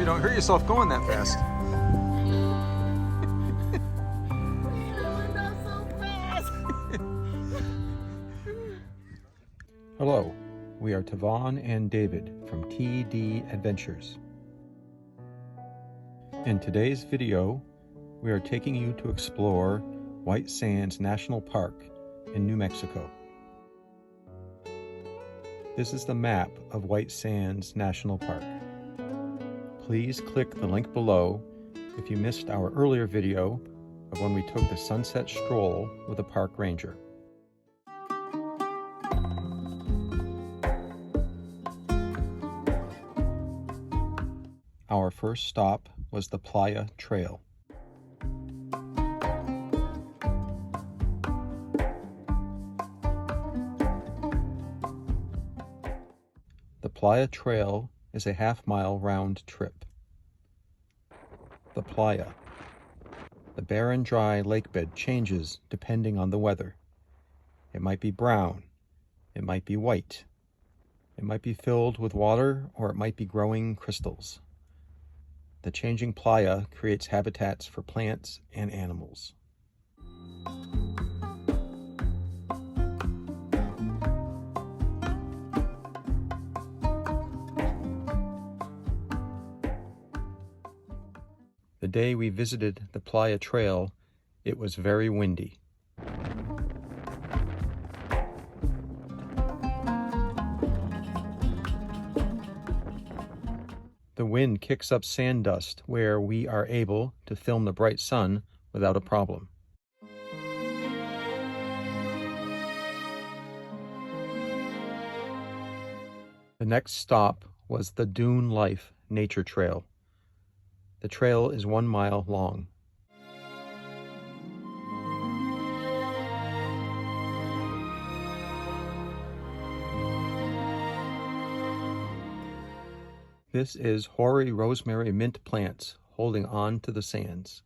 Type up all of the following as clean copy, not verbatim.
you don't hurt yourself going that fast. Hello, we are Tavon and David from TD Adventures. In today's video, we are taking you to explore White Sands National Park in New Mexico. This is the map of White Sands National Park. Please click the link below if you missed our earlier video of when we took the sunset stroll with a park ranger. Our first stop was the Playa Trail. The Playa Trail is a half-mile round trip. The Playa. The barren, dry lake bed changes depending on the weather. It might be brown. It might be white. It might be filled with water, or it might be growing crystals. The changing playa creates habitats for plants and animals. The day we visited the Playa Trail, it was very windy. The wind kicks up sand dust where we are able to film the bright sun without a problem. The next stop was the Dune Life Nature Trail. The trail is 1 mile long. This is hoary rosemary mint plants holding on to the sands.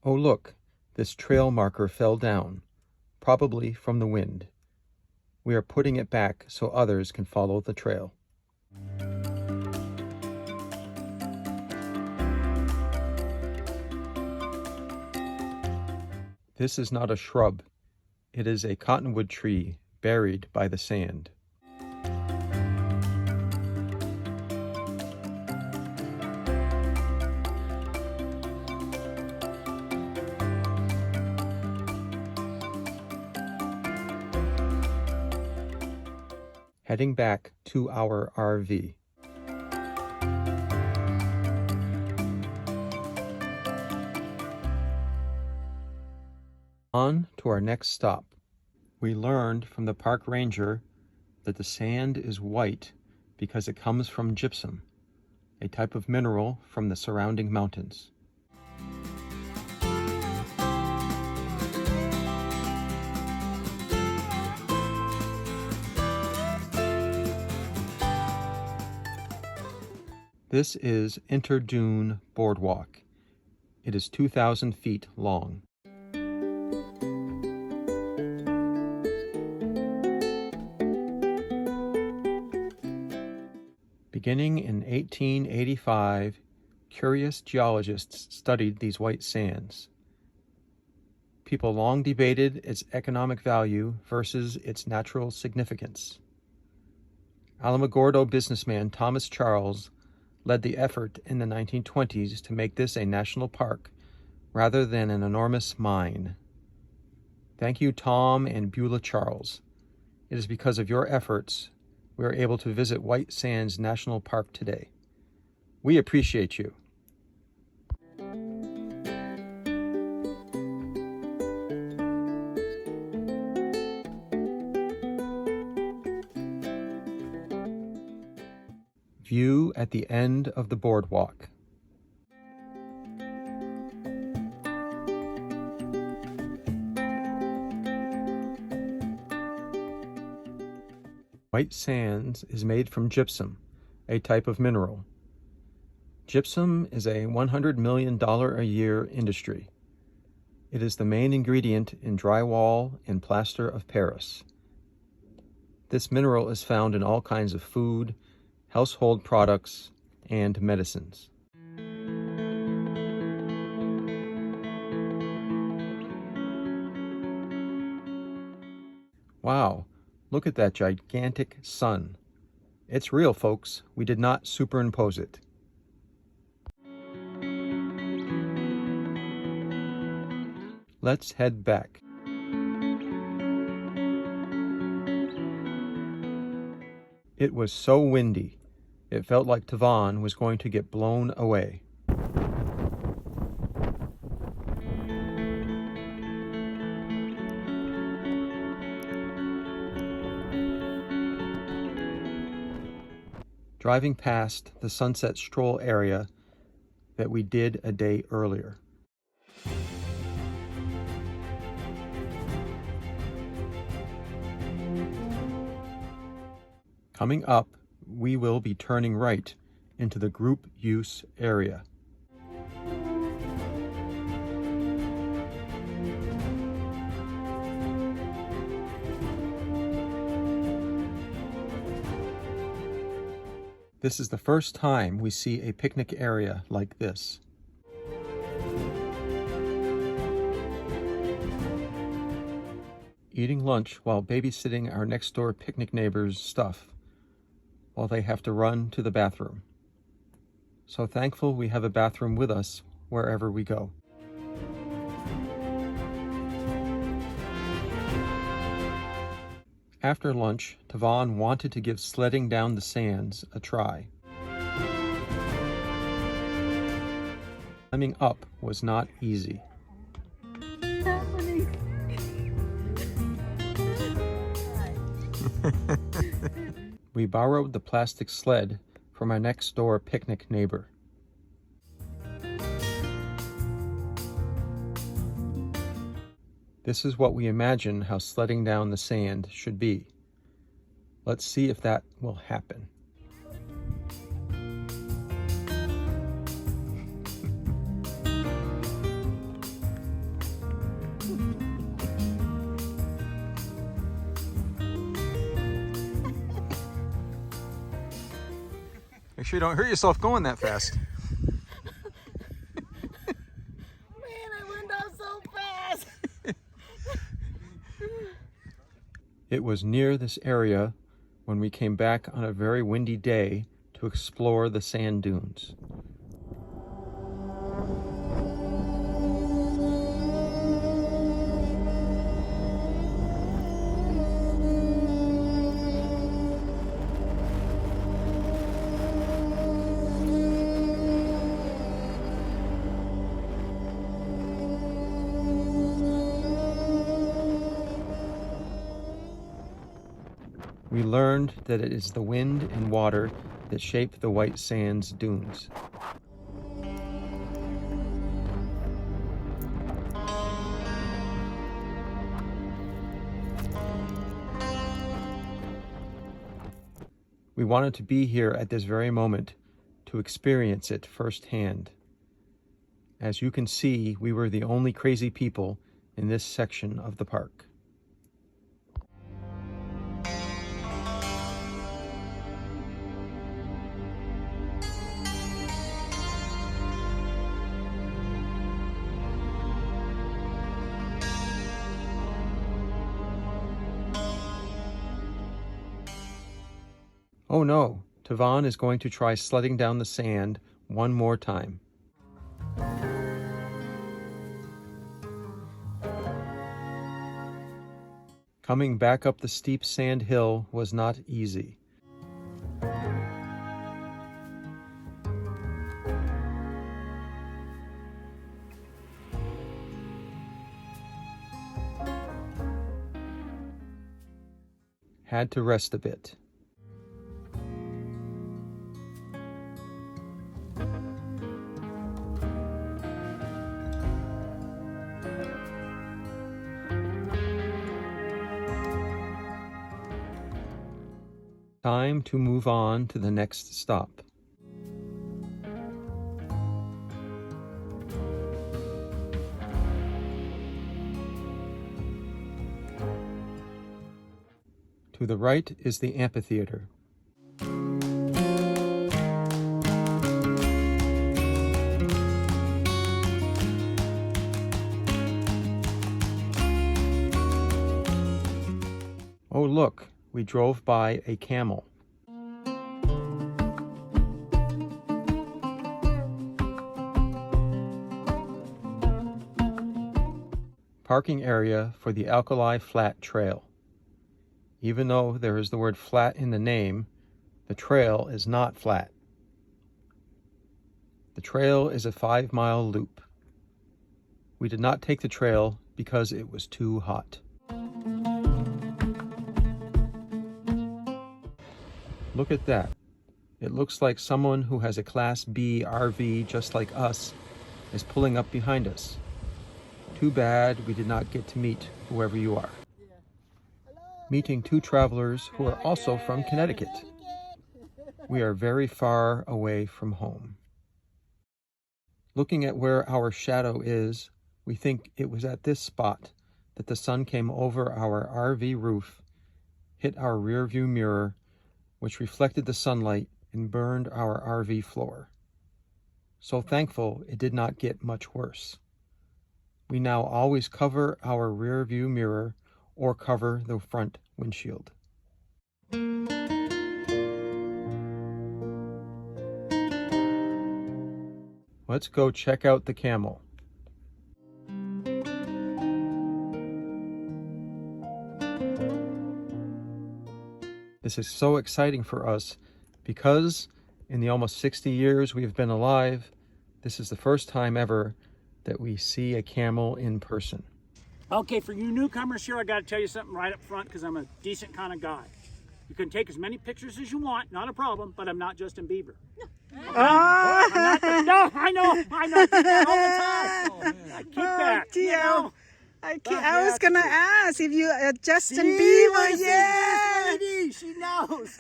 Oh look, this trail marker fell down, probably from the wind. We are putting it back so others can follow the trail. This is not a shrub. It is a cottonwood tree buried by the sand. Heading back to our RV. On to our next stop. We learned from the park ranger that the sand is white because it comes from gypsum, a type of mineral from the surrounding mountains. This is Dune Boardwalk. It is 2,000 feet long. Beginning in 1885, curious geologists studied these white sands. People long debated its economic value versus its natural significance. Alamogordo businessman Thomas Charles led the effort in the 1920s to make this a national park rather than an enormous mine. Thank you, Tom and Beulah Charles. It is because of your efforts we are able to visit White Sands National Park today. We appreciate you. View at the end of the boardwalk. White sands is made from gypsum, a type of mineral. Gypsum is a $100 million a year industry. It is the main ingredient in drywall and plaster of Paris. This mineral is found in all kinds of food, household products, and medicines. Wow, look at that gigantic sun. It's real, folks. We did not superimpose it. Let's head back. It was so windy, it felt like Tavon was going to get blown away. Driving past the sunset stroll area that we did a day earlier. Coming up, we will be turning right into the group use area. This is the first time we see a picnic area like this. Eating lunch while babysitting our next-door picnic neighbors' stuff while they have to run to the bathroom. So thankful we have a bathroom with us wherever we go. After lunch, Tavon wanted to give sledding down the sands a try. Climbing up was not easy. We borrowed the plastic sled from our next-door picnic neighbor. This is what we imagine how sledding down the sand should be. Let's see if that will happen. Make sure you don't hurt yourself going that fast. Man, I went down so fast. It was near this area when we came back on a very windy day to explore the sand dunes. We learned that it is the wind and water that shape the white sands dunes. We wanted to be here at this very moment to experience it firsthand. As you can see, we were the only crazy people in this section of the park. Oh no, Tavon is going to try sledding down the sand one more time. Coming back up the steep sand hill was not easy. Had to rest a bit. Time to move on to the next stop. To the right is the amphitheater. Oh look, we drove by a camel. Parking area for the Alkali Flat Trail. Even though there is the word flat in the name, the trail is not flat. The trail is a 5-mile loop. We did not take the trail because it was too hot. Look at that. It looks like someone who has a Class B RV just like us is pulling up behind us. Too bad we did not get to meet whoever you are. Meeting two travelers who are also from Connecticut. We are very far away from home. Looking at where our shadow is, we think it was at this spot that the sun came over our RV roof, hit our rear view mirror, which reflected the sunlight and burned our RV floor. So thankful it did not get much worse. We now always cover our rear view mirror or cover the front windshield. Let's go check out the Camel. This is so exciting for us because in the almost 60 years we've been alive, this is the first time ever that we see a camel in person. Okay, for you newcomers here, I got to tell you something right up front because I'm a decent kind of guy. You can take as many pictures as you want, not a problem, but I'm not Justin Bieber. No, I know, I do that all the time. I keep that, you know. I was gonna ask if you Justin See, Bieber. this Yeah, lady, she knows.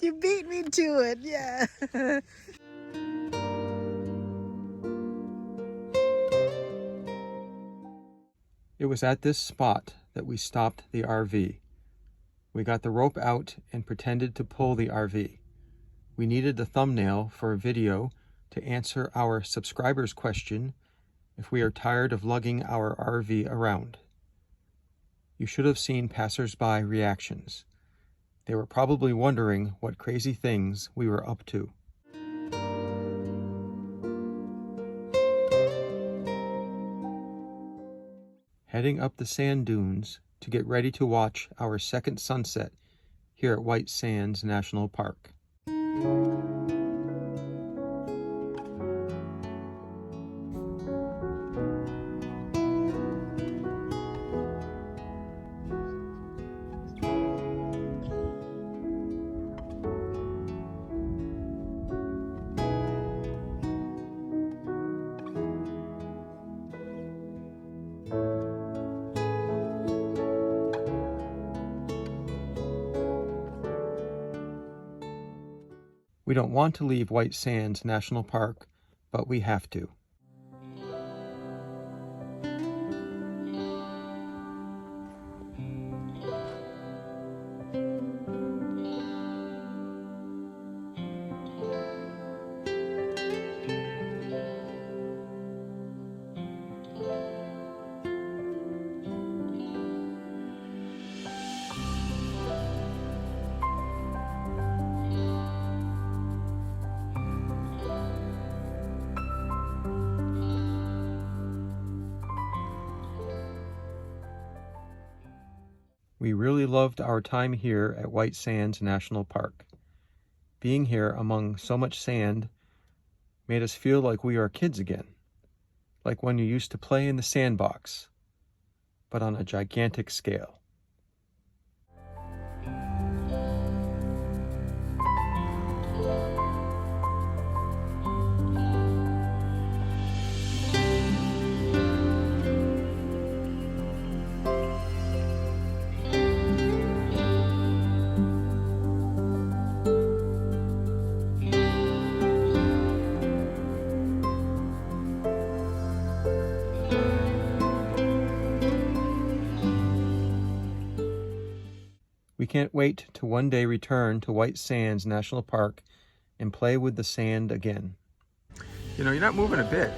you beat me to it. Yeah. It was at this spot that we stopped the RV. We got the rope out and pretended to pull the RV. We needed the thumbnail for a video to answer our subscribers' question if we are tired of lugging our RV around. You should have seen passers-by reactions. They were probably wondering what crazy things we were up to. Heading up the sand dunes to get ready to watch our second sunset here at White Sands National Park. We don't want to leave White Sands National Park, but we have to. We really loved our time here at White Sands National Park. Being here among so much sand made us feel like we are kids again, like when you used to play in the sandbox, but on a gigantic scale. can't wait to one day return to White Sands National Park and play with the sand again. You know, you're not moving a bit.